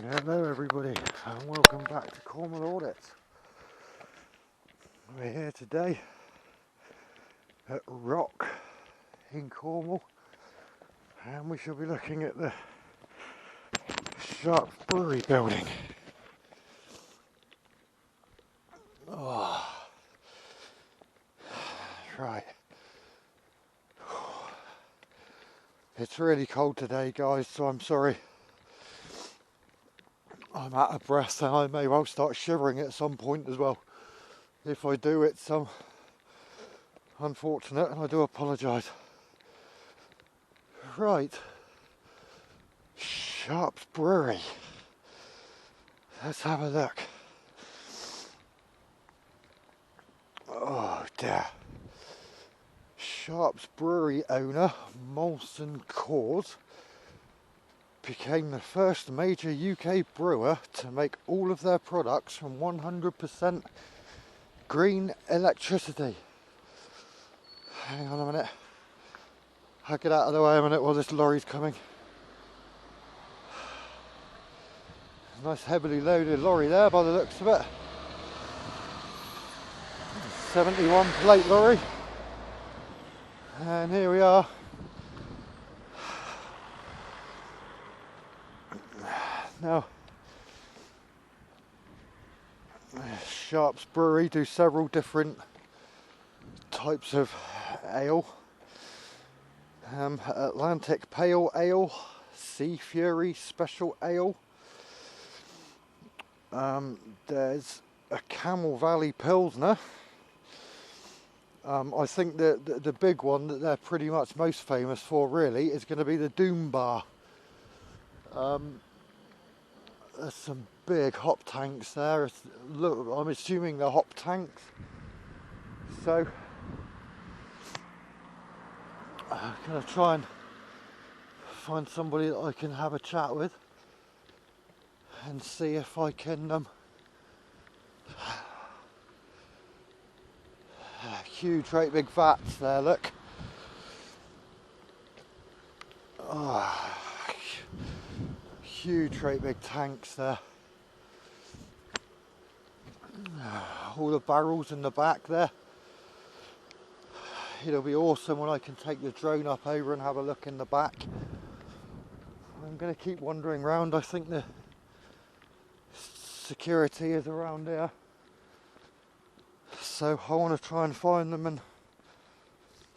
Hello everybody and welcome back to Cornwall Audits. We're here today at Rock in Cornwall and we shall be looking at the Sharps Brewery building. Oh, right. It's really cold today guys, so I'm sorry. I'm out of breath and I may well start shivering at some point as well. If I do, it's unfortunate and I do apologise. Right, Sharps Brewery. Let's have a look. Oh dear. Sharps Brewery owner Molson Coors became the first major UK brewer to make all of their products from 100% green electricity. Hang on a minute. I'll get out of the way a minute while this lorry's coming. Nice heavily loaded lorry there by the looks of it. 71 plate lorry. And here we are. Now, Sharps Brewery do several different types of ale. Atlantic Pale Ale, Sea Fury Special Ale. There's a Camel Valley Pilsner. I think the big one that they're pretty much most famous for really is going to be the Doom Bar. There's some big hop tanks there. Look, I'm assuming they're hop tanks. So I'm going to try and find somebody that I can have a chat with and see if I can huge great big vats there, look. Oh, huge great big tanks there. All the barrels in the back there. It'll be awesome when I can take the drone up over and have a look in the back. I'm going to keep wandering around. I think the security is around here. So I want to try and find them and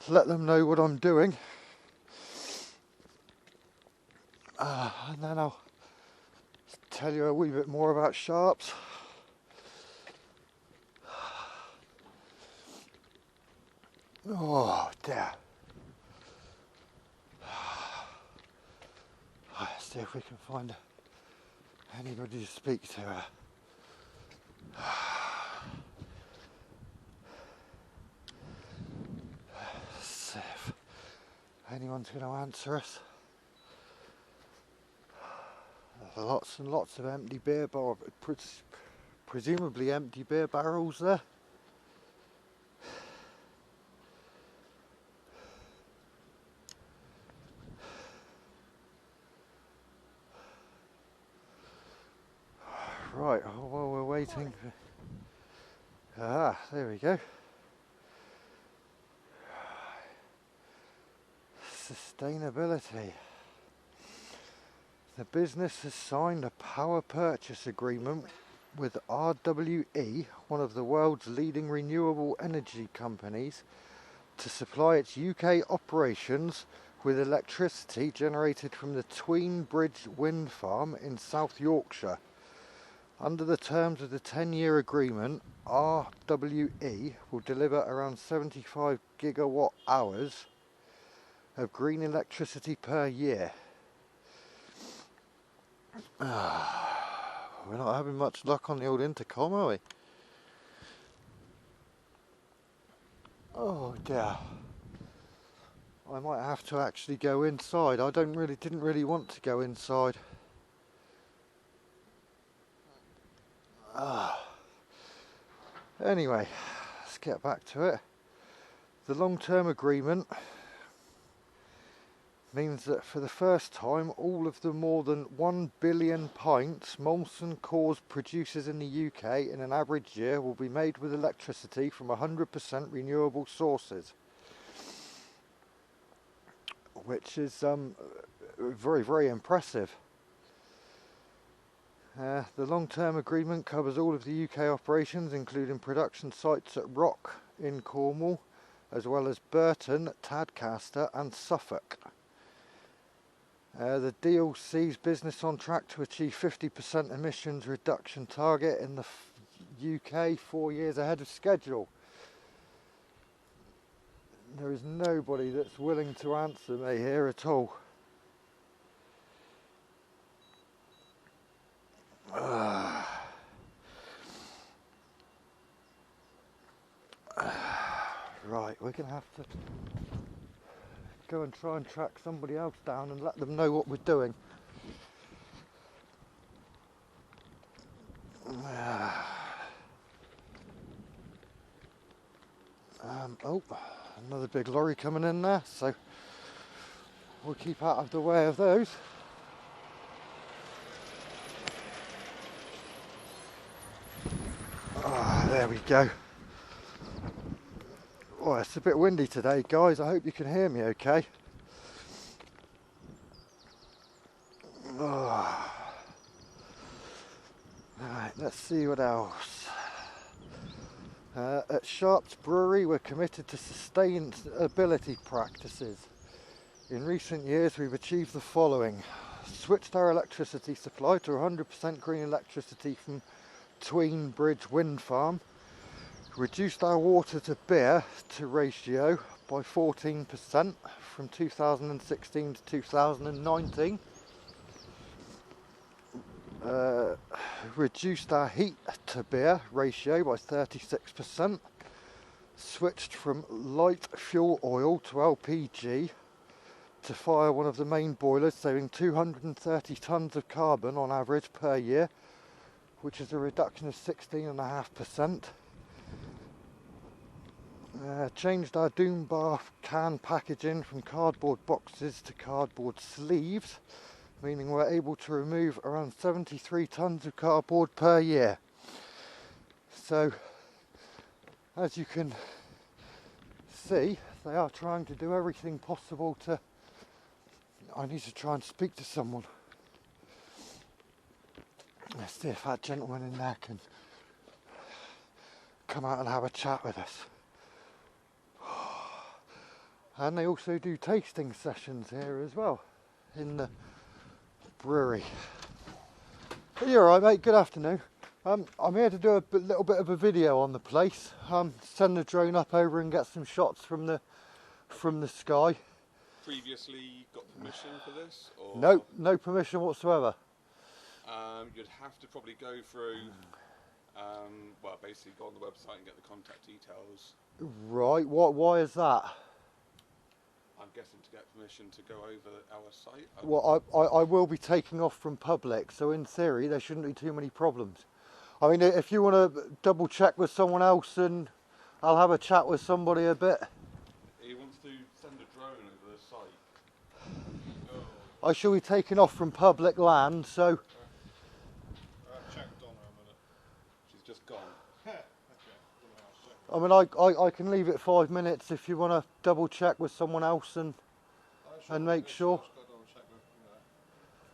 let them know what I'm doing. And then I'll tell you a wee bit more about Sharps. Oh dear. Let's see if we can find anybody to speak to. See if anyone's going to answer us. There's lots and lots of empty beer barrels, presumably empty beer barrels there. Right, while we're waiting for... there we go. Sustainability. The business has signed a power purchase agreement with RWE, one of the world's leading renewable energy companies, to supply its UK operations with electricity generated from the Tween Bridge wind farm in South Yorkshire. Under the terms of the 10-year agreement, RWE will deliver around 75 gigawatt hours of green electricity per year. We're not having much luck on the old intercom, are we? Oh dear. I might have to actually go inside. I didn't really want to go inside. Anyway, let's get back to it. The long-term agreement means that for the first time all of the more than 1 billion pints Molson Coors produces in the UK in an average year will be made with electricity from 100% renewable sources, which is very, very impressive. The long-term agreement covers all of the UK operations, including production sites at Rock in Cornwall, as well as Burton, Tadcaster and Suffolk. The deal sees business on track to achieve 50% emissions reduction target in the UK 4 years ahead of schedule. There is nobody that's willing to answer me here at all. Right, we're going to have to go and try and track somebody else down and let them know what we're doing. Oh, another big lorry coming in there, so we'll keep out of the way of those. There we go. Oh, it's a bit windy today, guys. I hope you can hear me okay. Right, let's see what else. At Sharp's Brewery, we're committed to sustainability practices. In recent years, we've achieved the following. Switched our electricity supply to 100% green electricity from Tween Bridge Wind Farm. Reduced our water to beer to ratio by 14% from 2016 to 2019. Reduced our heat to beer ratio by 36%. Switched from light fuel oil to LPG to fire one of the main boilers, saving 230 tonnes of carbon on average per year, which is a reduction of 16.5%. Changed our Doom Bar can packaging from cardboard boxes to cardboard sleeves, meaning we're able to remove around 73 tonnes of cardboard per year. So, as you can see, they are trying to do everything possible to... I need to try and speak to someone. Let's see if that gentleman in there can come out and have a chat with us. And they also do tasting sessions here as well in the brewery. You're alright, mate, good afternoon. I'm here to do a little bit of a video on the place. Send the drone up over and get some shots from the sky. Previously got permission for this? Or? No, no permission whatsoever. You'd have to probably go through, well, basically go on the website and get the contact details. Right, why is that? I'm guessing to get permission to go over our site. Well, I will be taking off from public, so in theory there shouldn't be too many problems. I mean, if you want to double check with someone else and I'll have a chat with somebody a bit. He wants to send a drone over the site. I shall be taking off from public land, so... Check Donna a minute. She's just gone. I mean, I can leave it 5 minutes if you want to double check with someone else and make sure.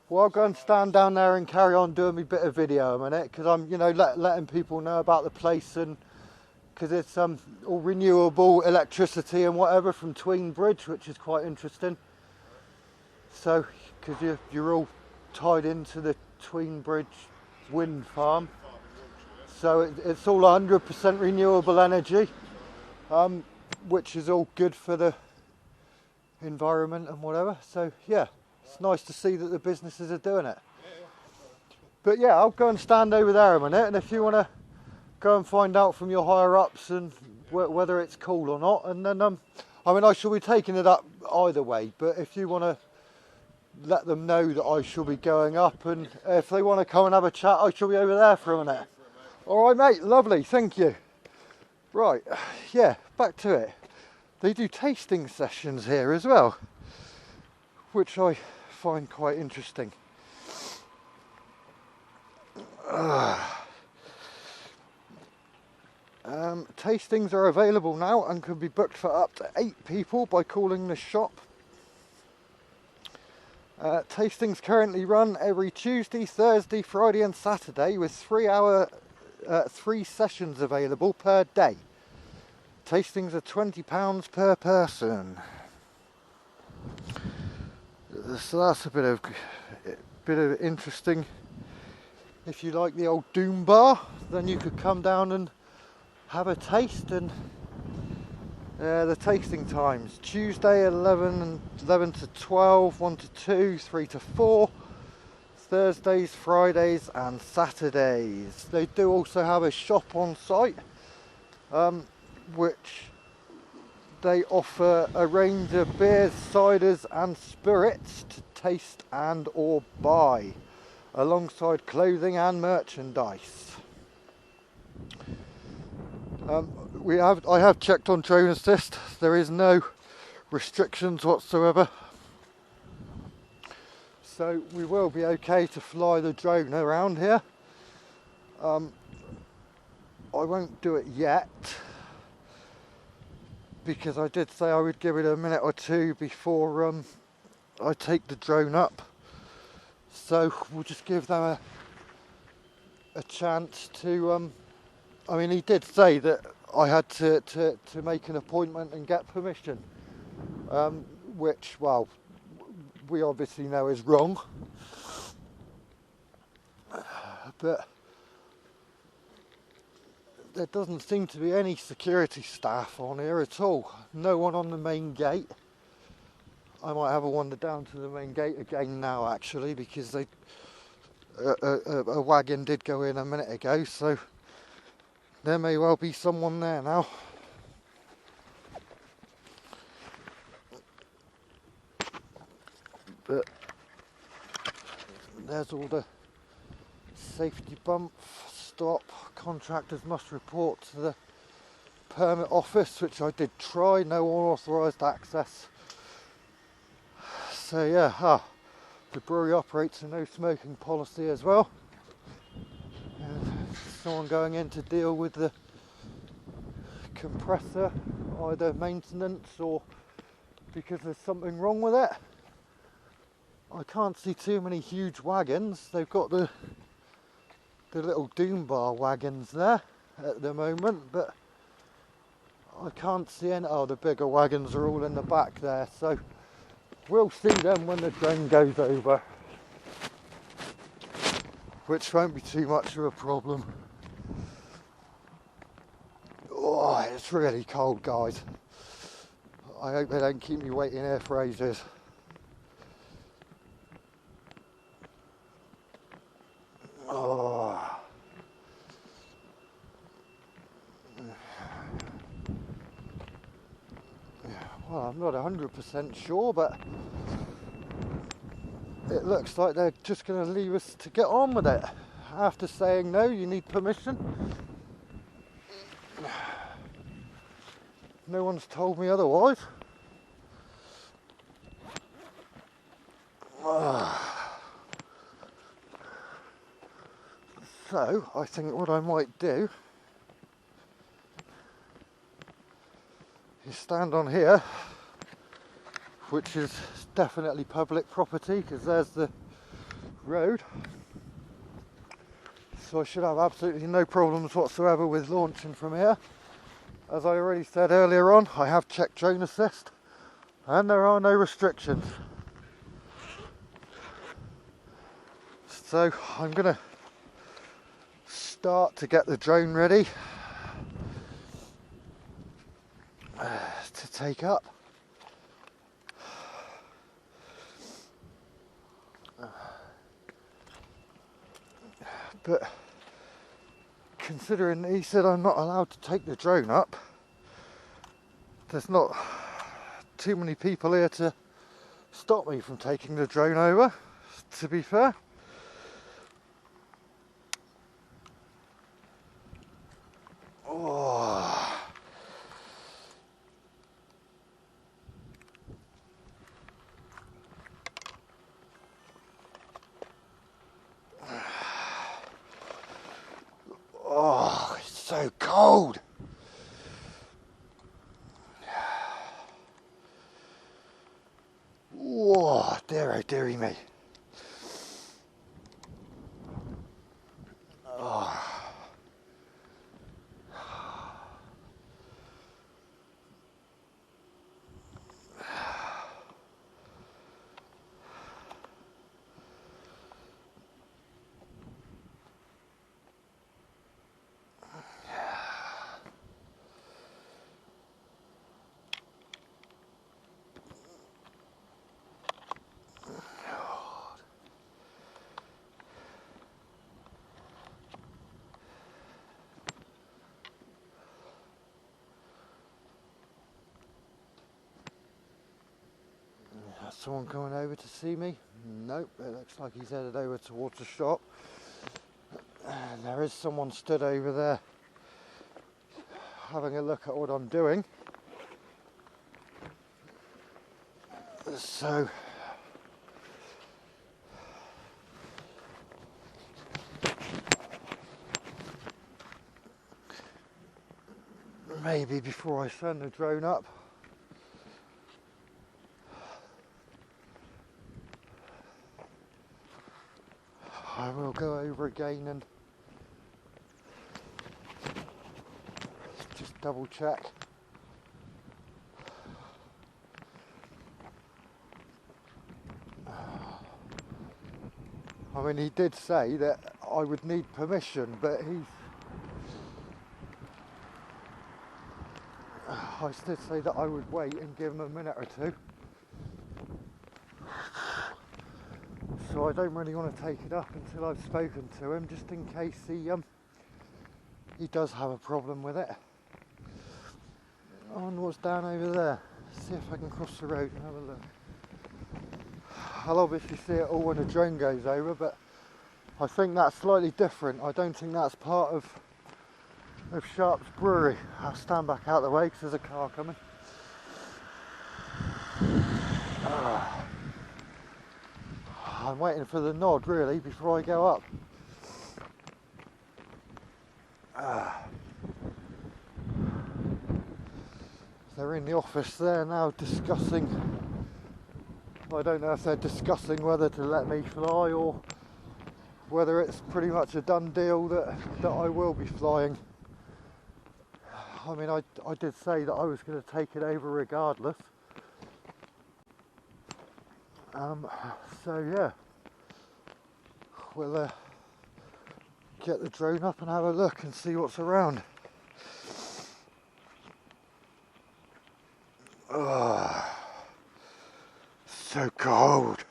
Well, I'll go and stand down there and carry on doing my bit of video a minute, because I'm, you know, letting people know about the place, and because it's all renewable electricity and whatever from Tween Bridge, which is quite interesting. So, because you're all tied into the Tween Bridge wind farm. So it's all 100% renewable energy, which is all good for the environment and whatever. So yeah, it's nice to see that the businesses are doing it. But yeah, I'll go and stand over there a minute, and if you want to go and find out from your higher ups and whether it's cool or not, and then I mean, I shall be taking it up either way, but if you want to let them know that I shall be going up, and if they want to come and have a chat, I shall be over there for a minute. All right, mate, lovely, thank you. Right, yeah, back to it. They do tasting sessions here as well, which I find quite interesting. Tastings are available now and can be booked for up to 8 people by calling the shop. Tastings currently run every Tuesday, Thursday, Friday and Saturday with 3 sessions available per day. Tastings are £20 per person. So that's a bit of interesting. If you like the old Doom Bar, then you could come down and have a taste. And the tasting times: Tuesday 11 to 12, 1 to 2, 3 to 4, Thursdays, Fridays and Saturdays. They do also have a shop on site, which they offer a range of beers, ciders and spirits to taste and or buy, alongside clothing and merchandise. I have checked on drone assist. There is no restrictions whatsoever, so we will be okay to fly the drone around here. I won't do it yet, because I did say I would give it a minute or two before I take the drone up. So we'll just give them a chance to. I mean, he did say that I had to make an appointment and get permission, which, well, we obviously know is wrong. But there doesn't seem to be any security staff on here at all. No one on the main gate. I might have a wander down to the main gate again now, actually, because a wagon did go in a minute ago, so there may well be someone there now. But there's all the safety bump, stop, contractors must report to the permit office, which I did try, no unauthorised access. So yeah, the brewery operates a no smoking policy as well. Someone going in to deal with the compressor, either maintenance or because there's something wrong with it. I can't see too many huge wagons. They've got the little Doom Bar wagons there at the moment, but I can't see any. Oh, the bigger wagons are all in the back there, so we'll see them when the drone goes over, which won't be too much of a problem. Oh, it's really cold, guys. I hope they don't keep me waiting here for ages. Oh. Well, I'm not 100% sure, but it looks like they're just going to leave us to get on with it. After saying no, you need permission. No one's told me otherwise. So, I think what I might do is stand on here, which is definitely public property because there's the road. So I should have absolutely no problems whatsoever with launching from here. As I already said earlier on, I have checked drone assist and there are no restrictions. So I'm going to start to get the drone ready to take up. But considering he said I'm not allowed to take the drone up, there's not too many people here to stop me from taking the drone over, to be fair. Oh. cold. Whoa, dear, oh dearie me. Oh. Someone coming over to see me? Nope, it looks like he's headed over towards the shop. And there is someone stood over there having a look at what I'm doing. So maybe before I send the drone up, I will go over again and just double check. I mean, he did say that I would need permission, but I did say that I would wait and give him a minute or two. So I don't really want to take it up until I've spoken to him, just in case he does have a problem with it. I wonder what's down over there. See if I can cross the road and have a look. I'll obviously see it all when the drone goes over, but I think that's slightly different. I don't think that's part of Sharp's Brewery. I'll stand back out of the way because there's a car coming. I'm waiting for the nod really before I go up. They're in the office there now discussing. I don't know if they're discussing whether to let me fly or whether it's pretty much a done deal that I will be flying. I mean, I did say that I was going to take it over regardless. So yeah, we'll get the drone up and have a look and see what's around. Oh, so cold.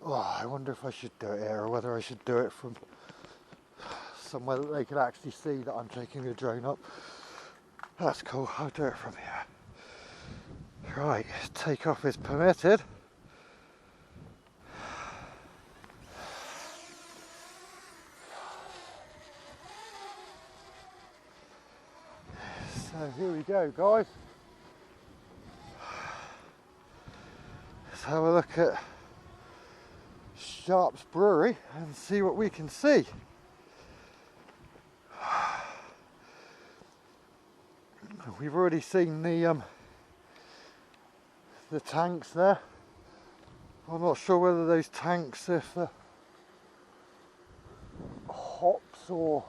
Oh, I wonder if I should do it here or whether I should do it from somewhere that they can actually see that I'm taking the drone up. That's cool, I'll do it from here. Right, takeoff is permitted. So here we go, guys. Let's have a look at Sharp's Brewery and see what we can see. We've already seen the tanks there. I'm not sure whether those tanks, if they're hops or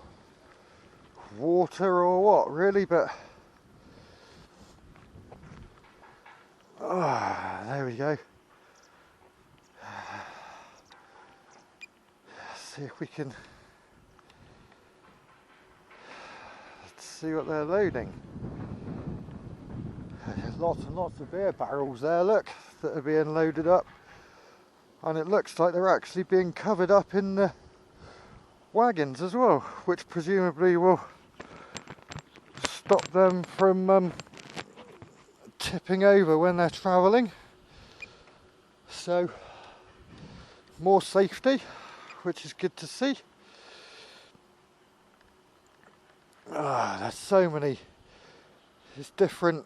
water or what really, but there we go. See if we can see what they're loading. There's lots and lots of beer barrels there, look, that are being loaded up, and it looks like they're actually being covered up in the wagons as well, which presumably will stop them from tipping over when they're travelling. So more safety, which is good to see. There's so many, there's different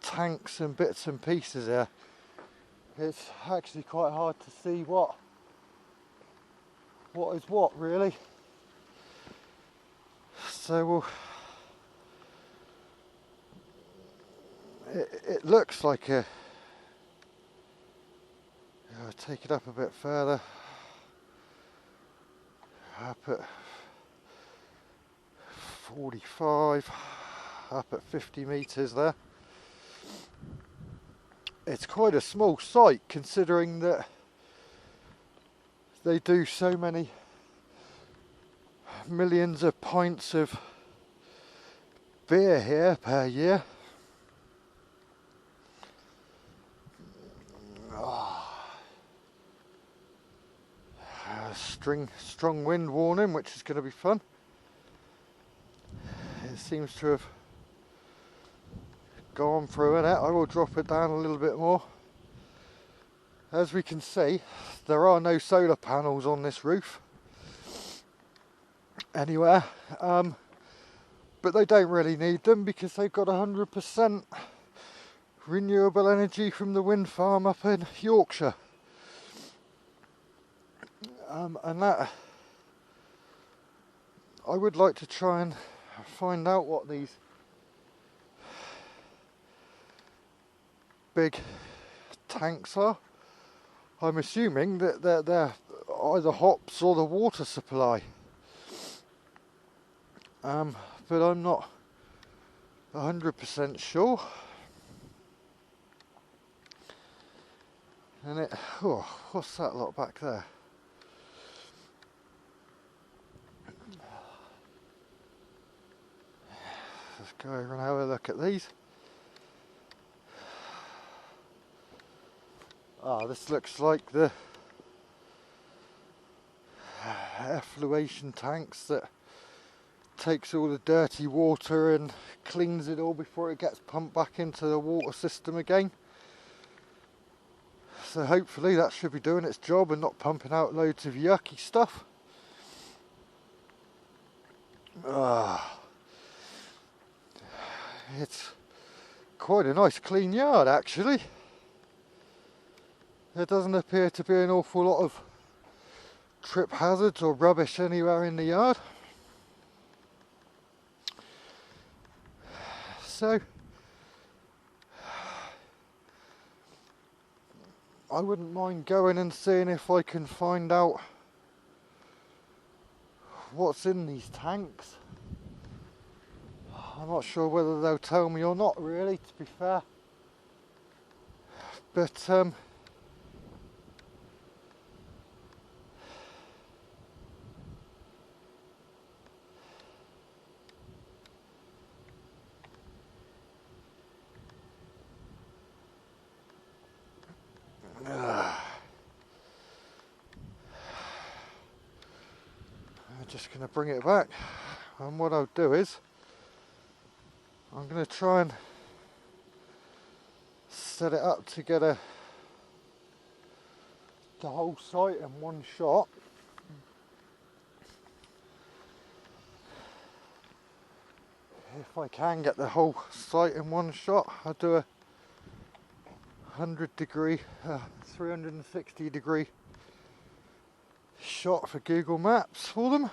tanks and bits and pieces here. It's actually quite hard to see what is what really. So it looks like a, I'll take it up a bit further, up at 45, up at 50 metres there. It's quite a small site considering that they do so many millions of pints of beer here per year. Strong wind warning, which is going to be fun. It seems to have gone through in it. I will drop it down a little bit more. As we can see, there are no solar panels on this roof anywhere, but they don't really need them because they've got 100% renewable energy from the wind farm up in Yorkshire. And that, I would like to try and find out what these big tanks are. I'm assuming that they're either hops or the water supply, but I'm not 100% sure. And what's that lot back there? Let's go over and have a look at these. This looks like the effluation tanks that takes all the dirty water and cleans it all before it gets pumped back into the water system again. So hopefully that should be doing its job and not pumping out loads of yucky stuff. It's quite a nice clean yard actually. There doesn't appear to be an awful lot of trip hazards or rubbish anywhere in the yard. So I wouldn't mind going and seeing if I can find out what's in these tanks. I'm not sure whether they'll tell me or not really, to be fair. But I'm just going to bring it back, and what I'll do is I'm going to try and set it up to get the whole site in one shot. If I can get the whole site in one shot, I'll do a 360 degree shot for Google Maps for them.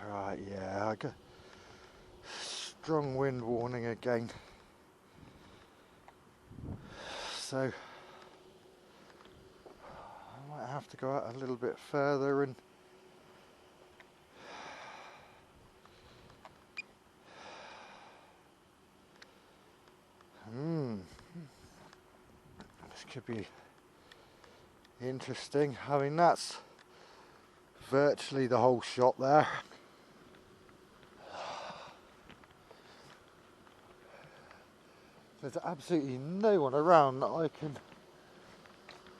Right, yeah, I got strong wind warning again. So I might have to go out a little bit further and this could be interesting. I mean, that's virtually the whole shot there. There's absolutely no one around that I can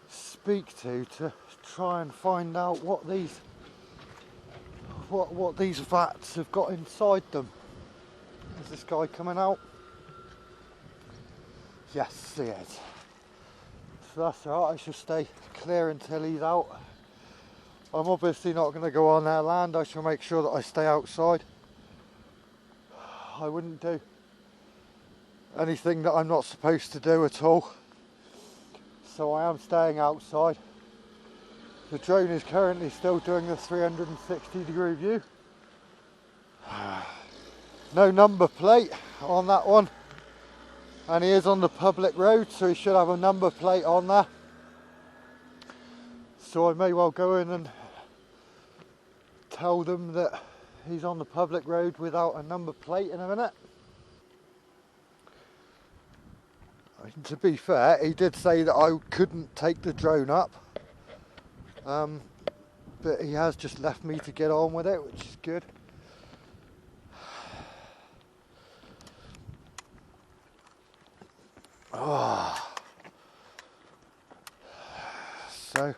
speak to try and find out what these vats have got inside them. Is this guy coming out? Yes, he is. So that's alright, I shall stay clear until he's out. I'm obviously not going to go on their land. I shall make sure that I stay outside. I wouldn't do anything that I'm not supposed to do at all. So I am staying outside. The drone is currently still doing the 360-degree view. No number plate on that one. And he is on the public road, so he should have a number plate on there. So I may well go in and tell them that he's on the public road without a number plate in a minute. To be fair, he did say that I couldn't take the drone up, but he has just left me to get on with it, which is good. Oh. So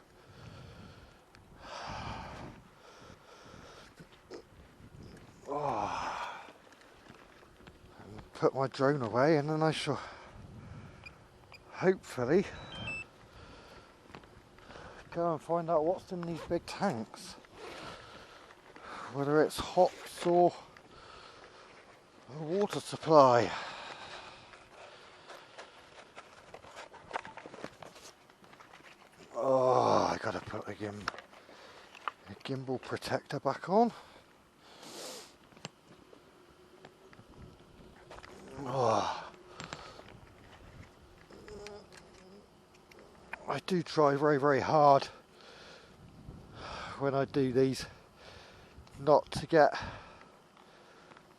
put my drone away, and then I shall hopefully go and find out what's in these big tanks, whether it's hops or a water supply. Oh, I gotta put the gimbal protector back on. Oh. I do try very, very hard when I do these not to get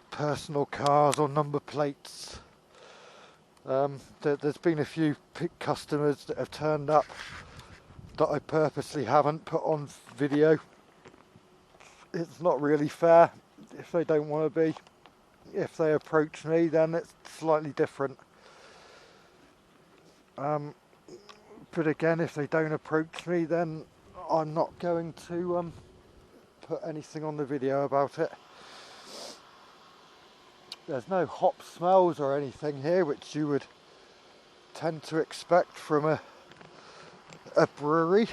personal cars or number plates. There's been a few customers that have turned up that I purposely haven't put on video. It's not really fair if they don't want to be. If they approach me, then it's slightly different. But again, if they don't approach me, then I'm not going to put anything on the video about it. There's no hop smells or anything here, which you would tend to expect from a brewery.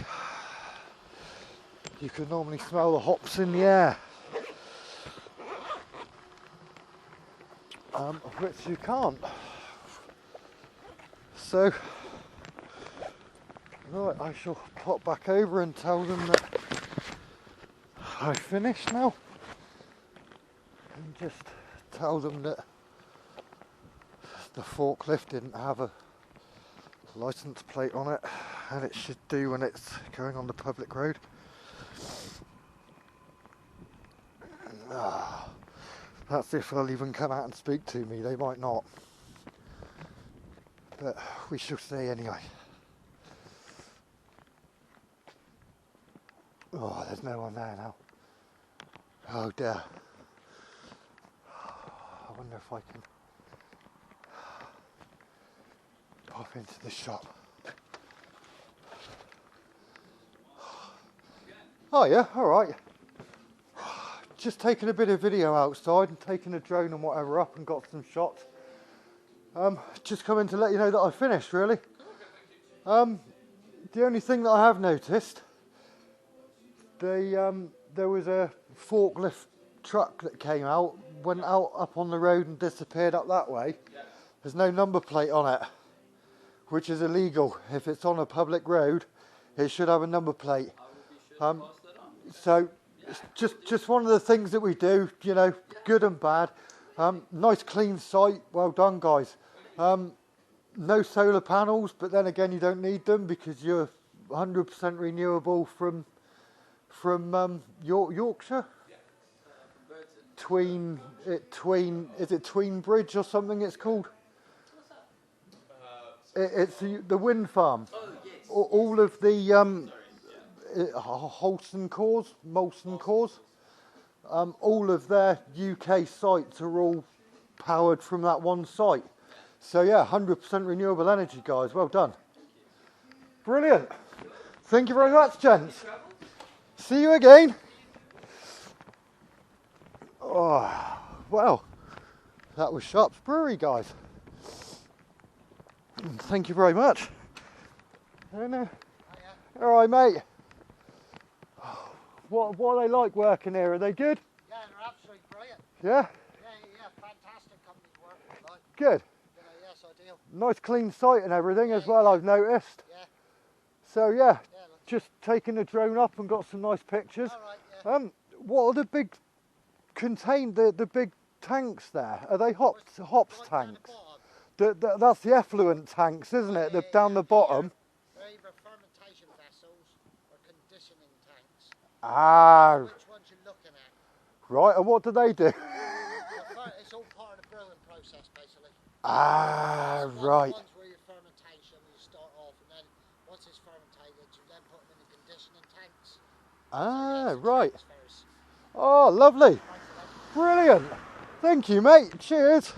You can normally smell the hops in the air, which you can't. So, right, I shall pop back over and tell them that I've finished now, and just tell them that the forklift didn't have a license plate on it, and it should do when it's going on the public road. That's if they'll even come out and speak to me. They might not, but we shall see anyway. Oh, there's no one there now. Oh dear. I wonder if I can pop into the shop. Oh yeah, alright. Just taking a bit of video outside and taking a drone and whatever up and got some shots. Just coming to let you know that I finished, really. The only thing that I have noticed, there was a forklift truck that came out, went out up on the road and disappeared up that way. There's no number plate on it, which is illegal. If it's on a public road, it should have a number plate. So just one of the things that we do, you know, good and bad. Nice clean site, well done guys. No solar panels, but then again you don't need them because you're 100% renewable from Yorkshire. Tween is it Tween Bridge or something it's called? It's the wind farm. All of the Molson Coors, all of their UK sites are all powered from that one site. So yeah, 100% renewable energy, guys. Well done. Brilliant. Thank you very much, gents. See you again. Oh, well, that was Sharp's Brewery, guys. Thank you very much. All right, mate. What are they like working here? Are they good? Yeah, they're absolutely brilliant. Yeah? Yeah, fantastic companies working with. Like, Good. yes, ideal. Nice clean site and everything as well, I've noticed. Yeah. So yeah, Look. just taking the drone up and got some nice pictures. All right, yeah. What are the big the big tanks there? Are they hops Right down tanks? the bottom. That's the effluent tanks, isn't it? Down the bottom. They're either fermentation vessels or conditioning tanks. Ah, Which ones you're looking at? right. And what do they do? It's all part of the brewing process, basically. Ah, So right. One's where your fermentation, you start off, and then once it's fermentated, you then put them in the conditioning tanks. Ah, So right. transfers. Oh, lovely. Brilliant. Thank you, mate. Cheers.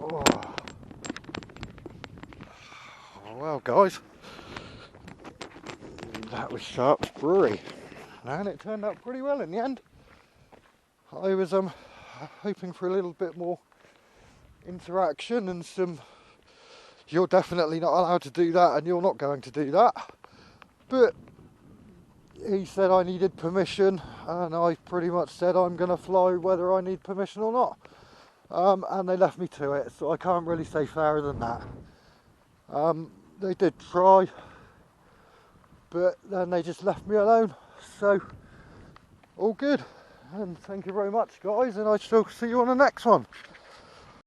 Oh. Well, guys, that was Sharp's Brewery, and it turned out pretty well in the end. I was hoping for a little bit more interaction and some. You're definitely not allowed to do that, and you're not going to do that. But he said I needed permission, and I pretty much said I'm going to fly whether I need permission or not. And they left me to it, so I can't really say fairer than that. They did try, but then they just left me alone. So, all good. And thank you very much, guys, and I shall see you on the next one.